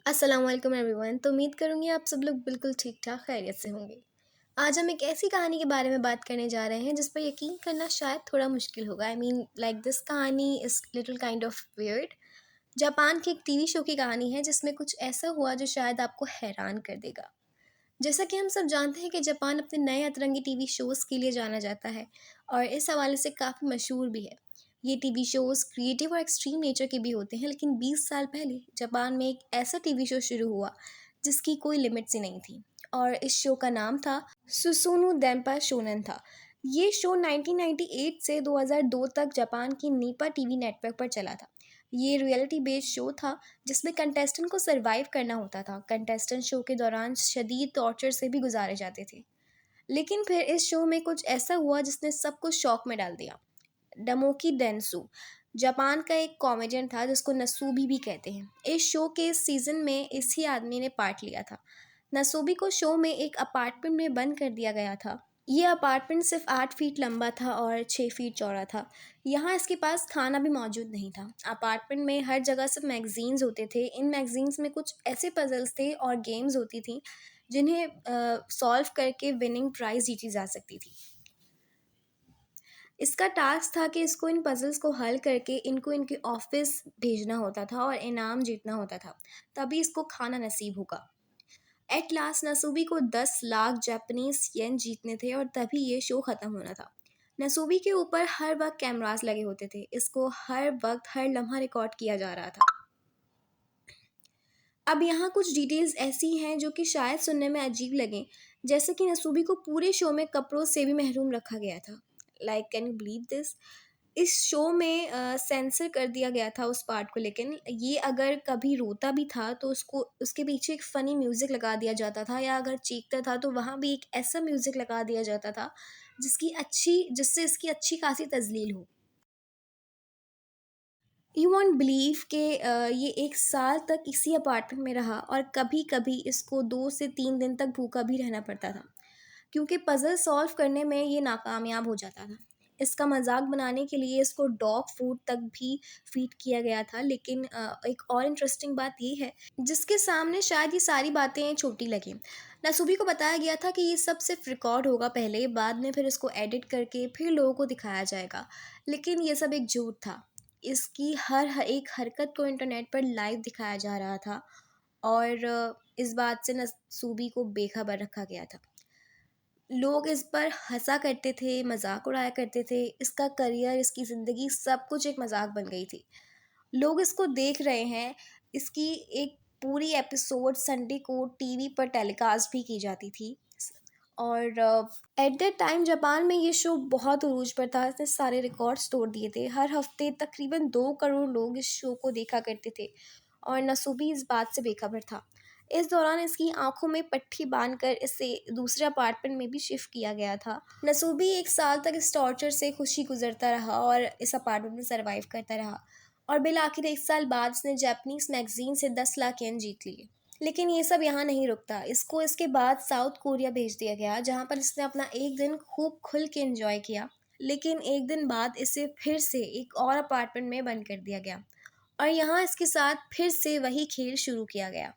अस्सलाम वालेकुम एवरीवन। तो उम्मीद करूँगी आप सब लोग बिल्कुल ठीक ठाक खैरियत से होंगे। आज हम एक ऐसी कहानी के बारे में बात करने जा रहे हैं जिस पर यकीन करना शायद थोड़ा मुश्किल होगा। आई मीन लाइक दिस कहानी is little kind of weird. Japan की एक टीवी शो की कहानी है जिसमें कुछ ऐसा हुआ जो शायद आपको हैरान कर देगा। जैसा कि हम सब जानते हैं कि जापान अपने नए अतरंगी टीवी शोज़ के लिए जाना जाता है और इस हवाले से काफ़ी मशहूर भी है। ये टीवी शोज़ क्रिएटिव और एक्सट्रीम नेचर के भी होते हैं, लेकिन 20 साल पहले जापान में एक ऐसा टीवी शो शुरू हुआ जिसकी कोई लिमिट्स ही नहीं थी और इस शो का नाम था सुसुनु डेम्पा शोनन था। ये शो 1998 से 2002 तक जापान की नीपा टीवी नेटवर्क पर चला था। ये रियलिटी बेस्ड शो था जिसमें कंटेस्टेंट को सरवाइव करना होता था। कंटेस्टेंट शो के दौरान शदीद टॉर्चर से भी गुजारे जाते थे। लेकिन फिर इस शो में कुछ ऐसा हुआ जिसने सबको शॉक में डाल दिया। डमोकी डेंसू जापान का एक कॉमेडियन था जिसको नसूबी भी कहते हैं। इस शो के इस सीज़न में इसी आदमी ने पार्ट लिया था। नसूबी को शो में एक अपार्टमेंट में बंद कर दिया गया था। ये अपार्टमेंट सिर्फ 8 फीट लंबा था और 6 फीट चौड़ा था। यहाँ इसके पास खाना भी मौजूद नहीं था। अपार्टमेंट में हर जगह सिर्फ मैगजीन्स होते थे। इन मैगजीन्स में कुछ ऐसे पजल्स थे और गेम्स होती थी जिन्हें सॉल्व करके विनिंग प्राइज़ जीती जा सकती थी। इसका टास्क था कि इसको इन पजल्स को हल करके इनको इनके ऑफिस भेजना होता था और इनाम जीतना होता था, तभी इसको खाना नसीब होगा। एट लास्ट नसूबी को 10 लाख जापानीज येन जीतने थे और तभी ये शो ख़त्म होना था। नसूबी के ऊपर हर वक्त कैमरास लगे होते थे। इसको हर वक्त हर लम्हा रिकॉर्ड किया जा रहा था। अब यहाँ कुछ डिटेल्स ऐसी हैं जो कि शायद सुनने में अजीब लगें, जैसे कि नसूबी को पूरे शो में कपड़ों से भी महरूम रखा गया था। Like can you believe this? इस शो में सेंसर कर दिया गया था उस पार्ट को, लेकिन ये अगर कभी रोता भी था तो उसको उसके पीछे एक फ़नी म्यूज़िक लगा दिया जाता था, या अगर चीखता था तो वहाँ भी एक ऐसा म्यूज़िक लगा दिया जाता था जिससे इसकी अच्छी खासी तज़लील हो। यू वॉन्ट बिलीव कि ये 1 साल तक इसी अपार्टमेंट में रहा और कभी कभी इसको 2 से 3 दिन तक भूखा भी रहना पड़ता था क्योंकि पज़ल सॉल्व करने में ये नाकामयाब हो जाता था। इसका मजाक बनाने के लिए इसको डॉग फूड तक भी फीड किया गया था, लेकिन एक और इंटरेस्टिंग बात ये है जिसके सामने शायद ये सारी बातें छोटी लगें। नसूबी को बताया गया था कि ये सब सिर्फ रिकॉर्ड होगा पहले, बाद में फिर इसको एडिट करके फिर लोगों को दिखाया जाएगा, लेकिन ये सब एक झूठ था। इसकी हर एक हरकत को इंटरनेट पर लाइव दिखाया जा रहा था और इस बात से नसूबी को बेखबर रखा गया था। लोग इस पर हंसा करते थे, मजाक उड़ाया करते थे। इसका करियर, इसकी ज़िंदगी सब कुछ एक मजाक बन गई थी। लोग इसको देख रहे हैं। इसकी एक पूरी एपिसोड संडे को टीवी पर टेलीकास्ट भी की जाती थी और एट दैट टाइम जापान में ये शो बहुत उरूज पर था। इसने सारे रिकॉर्ड्स तोड़ दिए थे। हर हफ्ते तकरीबन 2 करोड़ लोग इस शो को देखा करते थे और नसूबी इस बात से बेखबर था। इस दौरान इसकी आंखों में पट्टी बांधकर इसे दूसरे अपार्टमेंट में भी शिफ्ट किया गया था। नसूबी 1 साल तक इस टॉर्चर से खुशी गुजरता रहा और इस अपार्टमेंट में सरवाइव करता रहा और बिल आखिर 1 साल बाद इसने जापानीज मैगजीन से 10 लाख येन जीत लिए। लेकिन ये सब यहाँ नहीं रुकता। इसको इसके बाद साउथ कोरिया भेज दिया गया जहाँ पर इसने अपना एक दिन खूब खुल के एंजॉय किया, लेकिन एक दिन बाद इसे फिर से एक और अपार्टमेंट में बंद कर दिया गया और यहाँ इसके साथ फिर से वही खेल शुरू किया गया।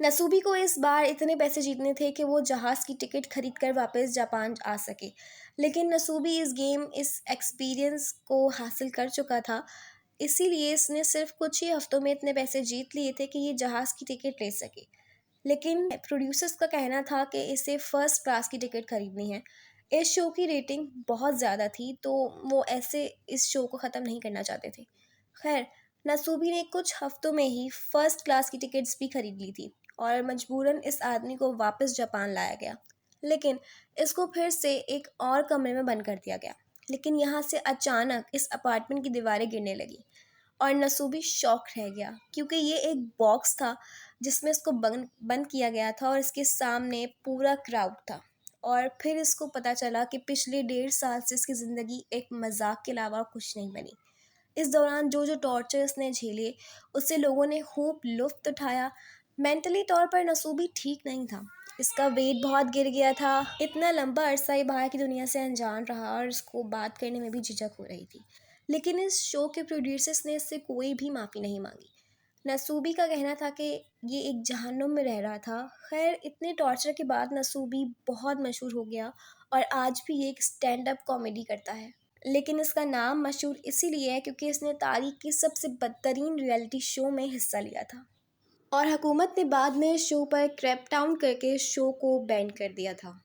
नसूबी को इस बार इतने पैसे जीतने थे कि वो जहाज़ की टिकट खरीद कर वापस जापान आ सके, लेकिन नसूबी इस एक्सपीरियंस को हासिल कर चुका था। इसीलिए इसने सिर्फ कुछ ही हफ्तों में इतने पैसे जीत लिए थे कि ये जहाज़ की टिकट ले सके। लेकिन प्रोड्यूसर्स का कहना था कि इसे फर्स्ट क्लास की टिकट खरीदनी है। इस शो की रेटिंग बहुत ज़्यादा थी, तो वो ऐसे इस शो को ख़त्म नहीं करना चाहते थे। खैर, नसूबी ने कुछ हफ्तों में ही फर्स्ट क्लास की टिकट्स भी खरीद ली थी और मजबूरन इस आदमी को वापस जापान लाया गया। लेकिन इसको फिर से एक और कमरे में बंद कर दिया गया। लेकिन यहाँ से अचानक इस अपार्टमेंट की दीवारें गिरने लगी और नसूबी शॉक रह गया क्योंकि ये एक बॉक्स था जिसमें इसको बंद बंद किया गया था और इसके सामने पूरा क्राउड था। और फिर इसको पता चला कि पिछले 1.5 साल से इसकी ज़िंदगी एक मजाक के अलावा कुछ नहीं बनी। इस दौरान जो जो टॉर्चर इसने झेले उससे लोगों ने खूब लुत्फ़ उठाया। मेंटली तौर पर नसूबी ठीक नहीं था। इसका वेट बहुत गिर गया था। इतना लंबा अरसा ये बाहर की दुनिया से अनजान रहा और इसको बात करने में भी झिझक हो रही थी। लेकिन इस शो के प्रोड्यूसर्स ने इससे कोई भी माफ़ी नहीं मांगी। नसूबी का कहना था कि ये एक जहन्नुम में रह रहा था। खैर इतने टॉर्चर के बाद नसूबी बहुत मशहूर हो गया और आज भी ये एक स्टैंड अप कॉमेडी करता है। लेकिन इसका नाम मशहूर इसीलिए है क्योंकि इसने तारीख के सबसे बदतरीन रियलिटी शो में हिस्सा लिया था और हुकूमत ने बाद में इस शो पर क्रैकडाउन करके इस शो को बैन कर दिया था।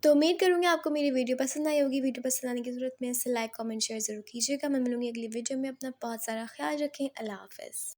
तो उम्मीद करूँगी आपको मेरी वीडियो पसंद आई होगी। वीडियो पसंद आने की ज़रूरत में इसे लाइक कमेंट शेयर ज़रूर कीजिएगा। मैं मिलूँगी अगली वीडियो में। अपना बहुत सारा ख्याल रखें। अल्लाह हाफ़िज़।